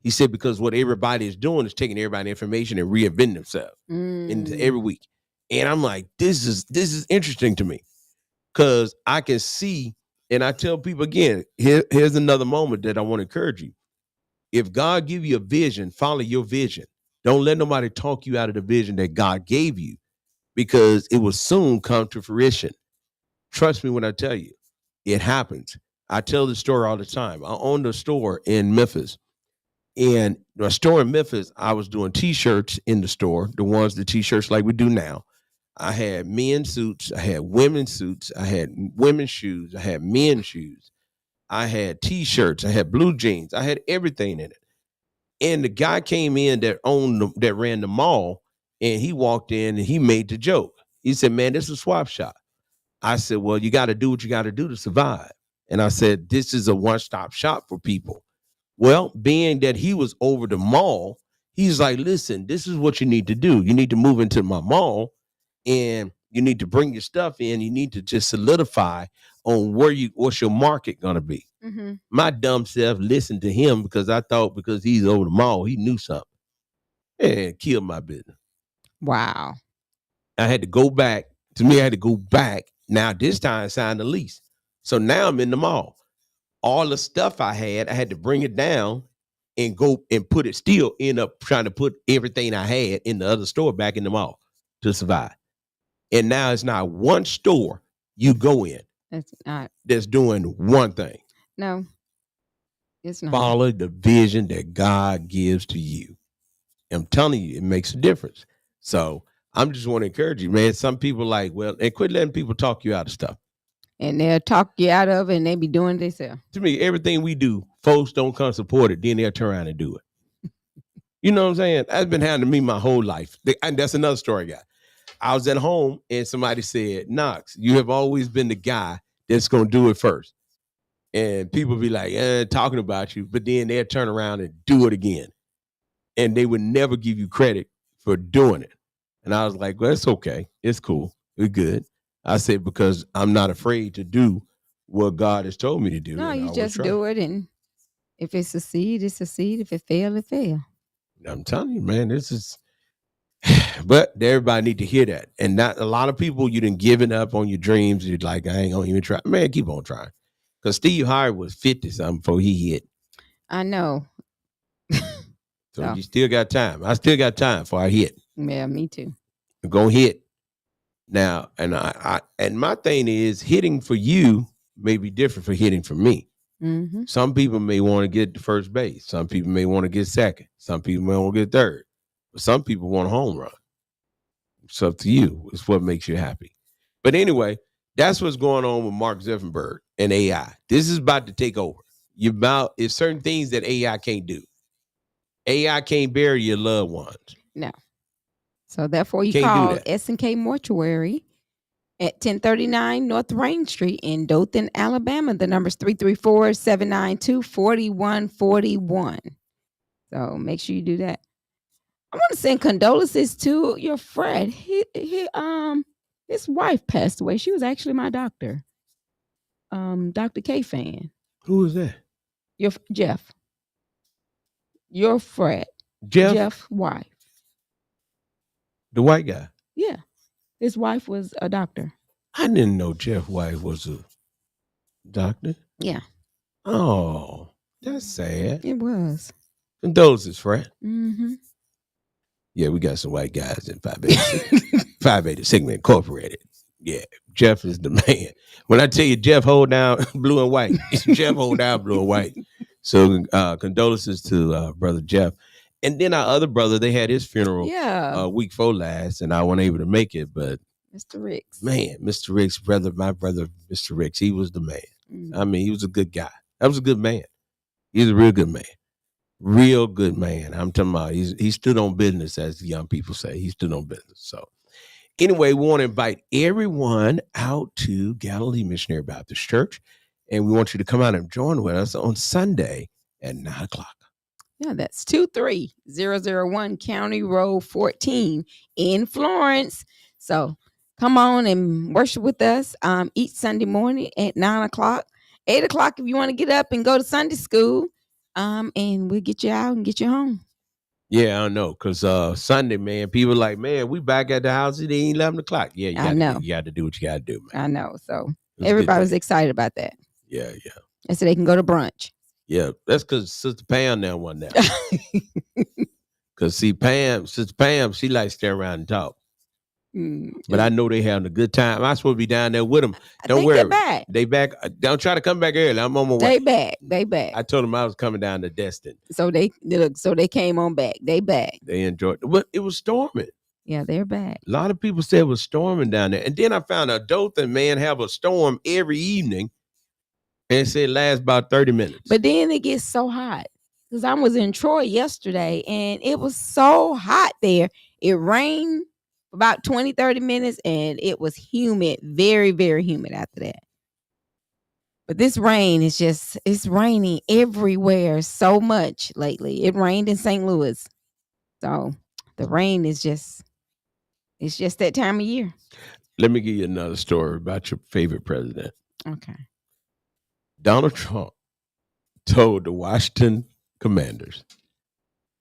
He said, because what everybody is doing is taking everybody's information and reinventing themselves into every week. And I'm like, this is interesting to me. Because I can see, and I tell people again, here's another moment that I want to encourage you. If God give you a vision, follow your vision. Don't let nobody talk you out of the vision that God gave you, because it will soon come to fruition. Trust me when I tell you, it happens. I tell this story all the time. I owned a store in Memphis. And the store in Memphis, I was doing T-shirts in the store, the T-shirts like we do now. I had men's suits, I had women's suits, I had women's shoes, I had men's shoes, I had T-shirts, I had blue jeans, I had everything in it. And the guy came in that ran the mall, and he walked in and he made the joke. He said, "Man, this is a swap shop." I said, "Well, you got to do what you got to do to survive." And I said, "This is a one-stop shop for people." Well, being that he was over the mall, he's like, "Listen, this is what you need to do. You need to move into my mall, and you need to bring your stuff in. You need to just solidify on what's your market gonna be."
Mm-hmm.
My dumb self listened to him because I thought because he's over the mall, he knew something, and killed my business.
Wow.
I had to go back. To me, I had to go back. Now this time, sign the lease. So now I'm in the mall. All the stuff I had to bring it down and go and put it. Still end up trying to put everything I had in the other store back in the mall to survive. And now it's not one store you go in that's doing one thing.
No, it's not.
Follow the vision that God gives to you. I'm telling you, it makes a difference. So I'm just want to encourage you, man. Some people like, well, and quit letting people talk you out of stuff.
And they'll talk you out of it, and they be doing it themselves.
To me, everything we do, folks don't come support it, then they'll turn around and do it. You know what I'm saying? That's been happening to me my whole life. And that's another story I got. I was at home and somebody said, "Knox, you have always been the guy that's going to do it first." And people be like, talking about you, but then they'll turn around and do it again. And they would never give you credit for doing it. And I was like, well, it's okay. It's cool. We're good. I said, because I'm not afraid to do what God has told me to do.
No, you just do it. And if it succeed, it succeed. If it fail, it fail.
I'm telling you, man, this is, but everybody need to hear that. And not a lot of people, you done given up on your dreams. You're like, I ain't gonna even try. Man, keep on trying. Because Steve Harvey was 50-something before he hit.
I know.
So you still got time. I still got time before I hit.
Yeah, me too.
Go hit. Now, and and my thing is, hitting for you may be different for hitting for me.
Mm-hmm.
Some people may want to get to first base. Some people may want to get second. Some people may want to get third. But some people want a home run. It's up to you. It's what makes you happy. But anyway, that's what's going on with Mark Zuckerberg and AI. This is about to take over. It's certain things that AI can't do. AI can't bury your loved ones.
No. So therefore, you
Can't
call
do that.
S&K Mortuary at 1039 North Rain Street in Dothan, Alabama. The number's 334-792-4141. So make sure you do that. I want to send condolences to your friend. His wife passed away. She was actually my doctor. Dr. K fan.
Who is that?
Jeff. Your Fred. Jeff's wife.
The white guy.
Yeah. His wife was a doctor.
I didn't know Jeff's wife was a doctor.
Yeah.
Oh, that's sad.
It was.
Condolences, Fred.
Mm-hmm.
Yeah, we got some white guys in 580 Sigma Incorporated. Yeah, Jeff is the man. When I tell you Jeff hold down blue and white, Jeff hold down blue and white. So condolences to brother Jeff. And then our other brother, they had his funeral week before last, and I wasn't able to make it. But
Mr. Ricks.
Man, Mr. Ricks, my brother, Mr. Ricks, he was the man.
Mm-hmm.
I mean, he was a good guy. That was a good man. He's a real good man. Real good man. I'm talking about he stood on business, as the young people say. He stood on business. So Anyway, we want to invite everyone out to Galilee Missionary Baptist Church, and we want you to come out and join with us on Sunday at 9:00.
Yeah, that's 23001 County Road 14 in Florence. So come on and worship with us each Sunday morning at 9:00, 8:00 if you want to get up and go to Sunday school. And we'll get you out and get you home.
Yeah, I know, because Sunday, man, people like, man, we back at the house. It ain't 11:00. Yeah, you got to do what you got to do, man.
I know. So
It's
everybody was excited about that.
Yeah.
And so they can go to brunch.
Yeah, that's because Sister Pam now won that. Because see, Sister Pam, she likes to stay around and talk. But I know they having a good time. I'm supposed to be down there with them. Don't worry.
Back.
They back. Don't try to come back early. I'm on my way.
They back.
I told them I was coming down to Destin.
So they came on back. They back.
They enjoyed it. But it was storming.
Yeah, they're back.
A lot of people said it was storming down there. And then I found out Dothan, man, have a storm every evening. And it said it lasts about 30 minutes.
But then it gets so hot. Because I was in Troy yesterday and it was so hot there. It rained about 20-30 minutes and it was humid, very, very humid after that. But this rain is it's raining everywhere so much lately. It rained in St. Louis. So the rain is it's just that time of year.
Let me give you another story about your favorite president.
Okay.
Donald Trump told the Washington Commanders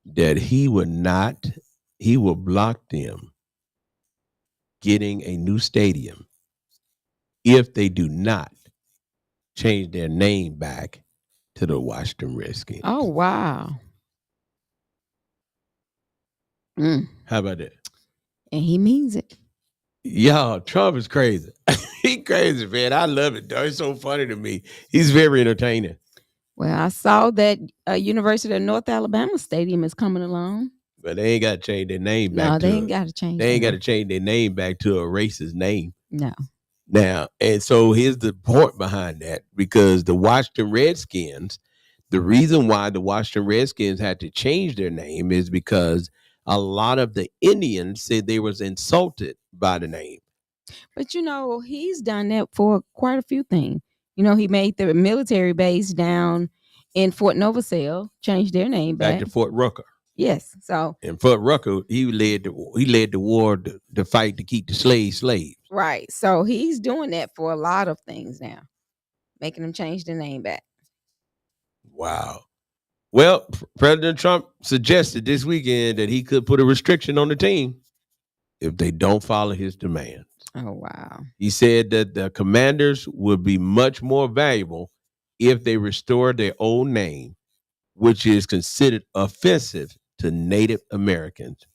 that he will block them getting a new stadium if they do not change their name back to the Washington Redskins.
Oh, wow.
How about that?
And he means it.
Y'all, Trump is crazy. He crazy, man. I love it, though. It's so funny to me. He's very entertaining.
Well, I saw that University of North Alabama Stadium is coming along.
But they ain't got to change their name back.
No, they ain't got to change.
They ain't got to change their name back to a racist name.
No.
Now, and so here's the point behind that, because the Washington Redskins, the reason why the Washington Redskins had to change their name is because a lot of the Indians said they was insulted by the name.
But, he's done that for quite a few things. He made the military base down in Fort Novosel, changed their name back
to Fort Rucker.
Yes. So
in Fort Rucker, he led the war to fight to keep the slaves.
Right. So he's doing that for a lot of things now, making them change the name back.
Wow. Well, President Trump suggested this weekend that he could put a restriction on the team if they don't follow his demands.
Oh, wow.
He said that the Commanders would be much more valuable if they restore their old name, which is considered offensive to Native Americans.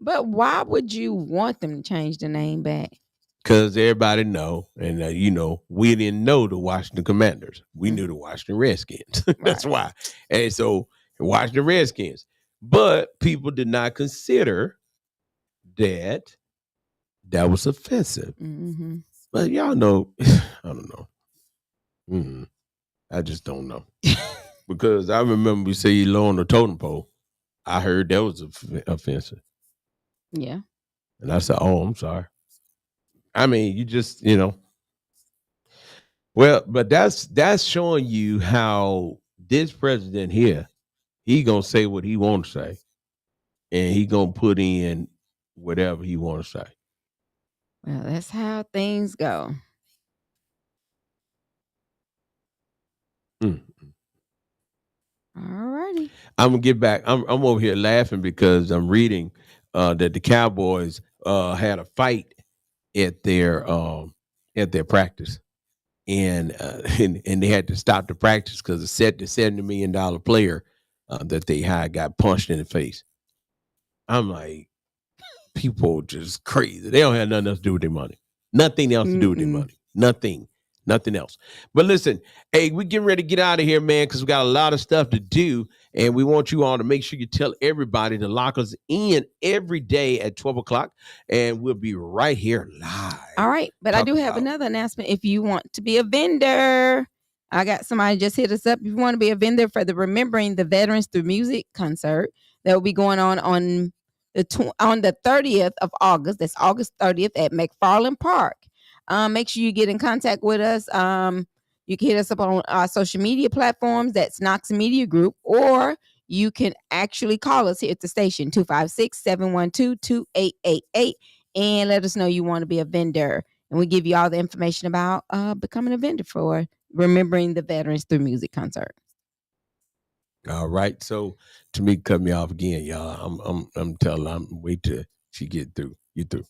But why would you want them to change the name back?
Because everybody know, and we didn't know the Washington Commanders. We knew the Washington Redskins. That's why. And so Washington Redskins. But people did not consider that was offensive.
Mm-hmm.
But y'all know, I don't know. I just don't know. Because I remember we say you low on the totem pole. I heard that was offensive.
Yeah.
And I said, oh, I'm sorry. I mean, you just, Well, but that's showing you how this president here, he going to say what he want to say. And he going to put in whatever he want to say.
Well, that's how things go. All righty.
I'm gonna get back. I'm over here laughing because I'm reading that the Cowboys had a fight at their practice, and they had to stop the practice because the $70 million player that they had got punched in the face. I'm like, people just crazy. They don't have nothing else to do with their money. Nothing else to do with their money. Nothing else. But listen, hey, we're getting ready to get out of here, man, because we got a lot of stuff to do. And we want you all to make sure you tell everybody to lock us in every day at 12 o'clock. And we'll be right here live.
All right. But I do have another announcement. If you want to be a vendor, I got somebody just hit us up. If you want to be a vendor for the Remembering the Veterans Through Music concert that will be going on on the 30th of August. That's August 30th at McFarland Park. Make sure you get in contact with us. You can hit us up on our social media platforms. That's Knox Media Group, or you can actually call us here at the station, 256-712-2888, and let us know you want to be a vendor. And we give you all the information about becoming a vendor for Remembering the Veterans Through Music concert.
All right. So Tamika cut me off again, y'all. I'm telling her, I'm wait till she get through. You through.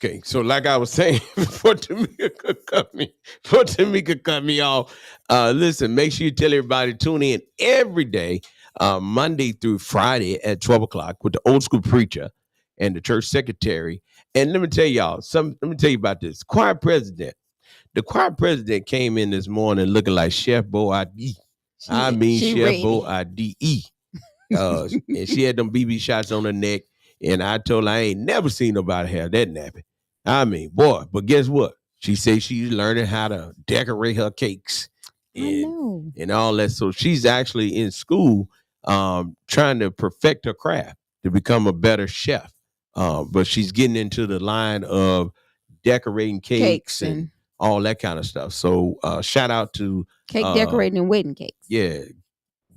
Okay, so like I was saying, before Tamika cut me off, listen, make sure you tell everybody to tune in every day, Monday through Friday at 12 o'clock with the old school preacher and the church secretary. And let me tell y'all, let me tell you about this. Choir president. The choir president came in this morning looking like Chef Boyardee. Chef Boyardee. And she had them BB shots on her neck. And I told her I ain't never seen nobody have that nappy. I mean, boy, but guess what? She says she's learning how to decorate her cakes and all that. So she's actually in school trying to perfect her craft to become a better chef. But she's getting into the line of decorating cakes and all that kind of stuff. So shout out to
cake decorating and wedding cakes.
Yeah,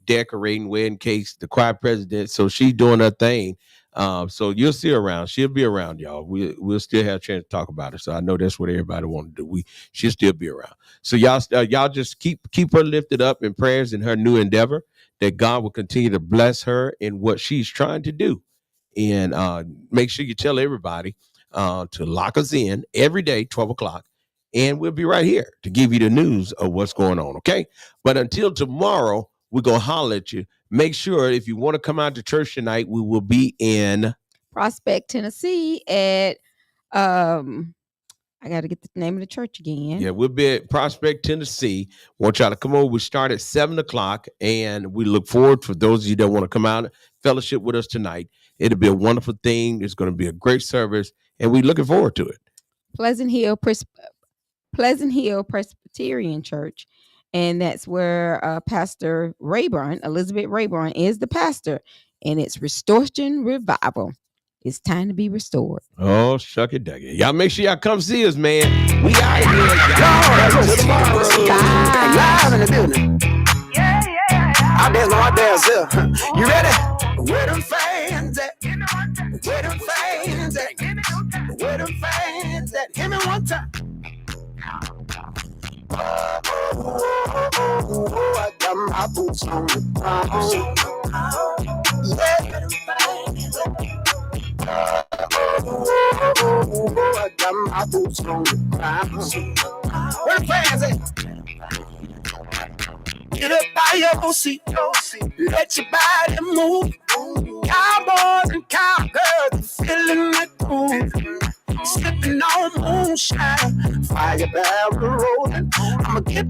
decorating wedding cakes, the choir president. So she's doing her thing. So you'll see her around. She'll be around, y'all. We'll still have a chance to talk about it. So I know that's what everybody want to do. She'll still be around. So y'all just keep her lifted up in prayers in her new endeavor, that God will continue to bless her in what she's trying to do. And make sure you tell everybody to lock us in every day, 12 o'clock. And we'll be right here to give you the news of what's going on, okay? But until tomorrow, we're going to holler at you. Make sure if you want to come out to church tonight, we will be in
Prospect, Tennessee at, I got to get the name of the church again.
Yeah, we'll be at Prospect, Tennessee. Want y'all to come over. We start at 7 o'clock, and we look forward for those of you that want to come out and fellowship with us tonight. It'll be a wonderful thing. It's going to be a great service, and we're looking forward to it.
Pleasant Hill Presbyterian Church. And that's where Pastor Elizabeth Rayburn is the pastor. And it's Restoration Revival. It's time to be restored.
Oh, shuck it, ducky. Y'all make sure y'all come see us, man. We out here.
Live in the building. Yeah. Out there's you ready? Where them fans at? Where them fans at? Where them fans at? Hit me one time. I got my boots on the ground. I got my boots on the ground. Where the fans at? Get up by your seat. Let your body move. Cowboys and cowgirls feeling that groove. Sipping on moonshine, fire barrel rolling. I'ma get